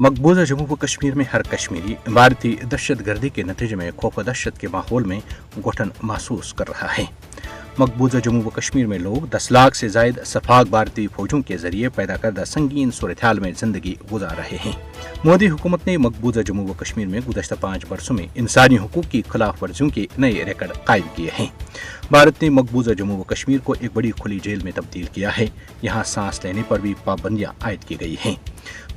मकबूजा जम्मू व कश्मीर में हर कश्मीरी भारतीय दहशत गर्दी के नतीजे में खौफ दहशत के माहौल में घुटन महसूस कर रहा है। मकबूजा जम्मू व कश्मीर में लोग 10 लाख से जायद सफाक भारतीय फौजों के जरिए पैदा करदा संगीन सूरत-ए-हाल में जिंदगी गुजार रहे हैं। मोदी हुकूमत ने मकबूजा जम्मू व कश्मीर में गुज़श्ता 5 वर्षों में इंसानी हुकूक की खिलाफ वर्जियों के नए रिकॉर्ड कायम किए हैं। भारत ने मकबूजा जम्मू व कश्मीर को एक बड़ी खुली जेल में तब्दील किया है। यहाँ सांस लेने पर भी पाबंदियां आयद की गई हैं।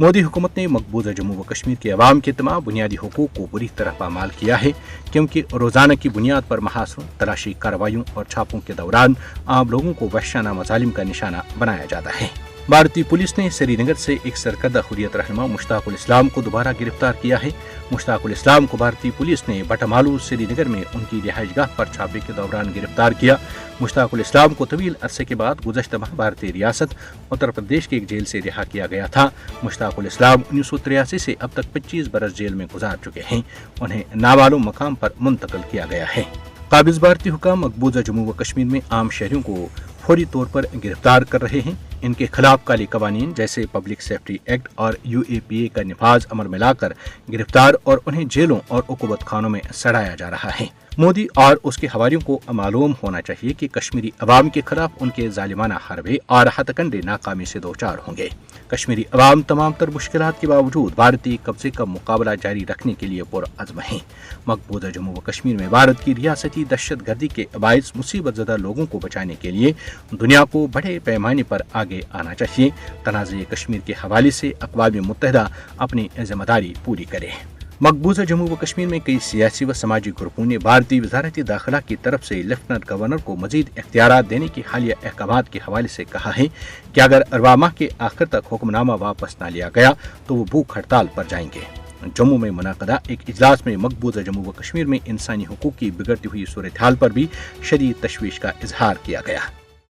मोदी हुकूमत ने मकबूजा जम्मू व कश्मीर के अवाम के तमाम बुनियादी हुकूक को बुरी तरह पामाल किया है, क्योंकि रोजाना की बुनियाद पर महासरों, तलाशी कार्रवाइयों और छापों के दौरान आम लोगों को वहशाना मजालिम का निशाना बनाया जाता है। भारतीय पुलिस ने श्रीनगर से एक सरकर्दा हुर्रियत रहनुमा मुश्ताकुल इस्लाम को दोबारा गिरफ्तार किया है। मुश्ताकुल इस्लाम को भारतीय पुलिस ने बटमालू श्रीनगर में उनकी रिहाइशगाह पर छापे के दौरान गिरफ्तार किया। मुश्ताकुल इस्लाम को तवील अरसे के बाद गुज़श्ता माह भारतीय रियासत उत्तर प्रदेश के एक जेल से रिहा किया गया था। मुश्ताकुल इस्लाम 1983 से अब तक 25 बरस जेल में गुजार चुके हैं। उन्हें नामालूम मकाम पर मुंतकिल किया गया है। काबिज भारतीय हुकाम मकबूजा जम्मू व कश्मीर में आम शहरियों को फौरी तौर पर गिरफ्तार कर रहे हैं। इनके खिलाफ काली कवानीन जैसे पब्लिक सेफ्टी एक्ट और UAPA का निफाज अमल में लाकर गिरफ्तार और उन्हें जेलों और उकुबत खानों में सड़ाया जा रहा है। मोदी और उसके हवारियों को मालूम होना चाहिए कि कश्मीरी अवाम के खिलाफ उनके जालिमाना हरबे और हथकंडे नाकामी से दो चार होंगे। कश्मीरी अवाम तमाम तर मुश्किलात के बावजूद भारतीय कब्जे का मुकाबला जारी रखने के लिए पुरअज़्म है। मकबूजा जम्मू व कश्मीर में भारत की रियासती दहशत गर्दी के बाइस मुसीबत ज़दा लोगों को बचाने के लिए दुनिया को बड़े पैमाने पर आगे आना चाहिए। तनाज़े कश्मीर के हवाले से अक़वाम मुत्तहिदा अपनी जिम्मेदारी पूरी करे। मकबूजा जम्मू व कश्मीर में कई सियासी व समाजी ग्रुपों ने भारतीय वज़ारत दाखिला की तरफ से लेफ्टिनेंट गवर्नर को मजीद इख्तियारात देने के हालिया अहकामात के हवाले से कहा है कि अगर अरवा माह के आखिर तक हुक्मनामा वापस न लिया गया तो वो भूख हड़ताल पर जाएंगे। जम्मू में मुनाक़दा एक इजलास में मकबूजा जम्मू व कश्मीर में इंसानी हुकूक की बिगड़ती हुई सूरत-ए-हाल पर भी शदीद तशवीश का इजहार किया गया।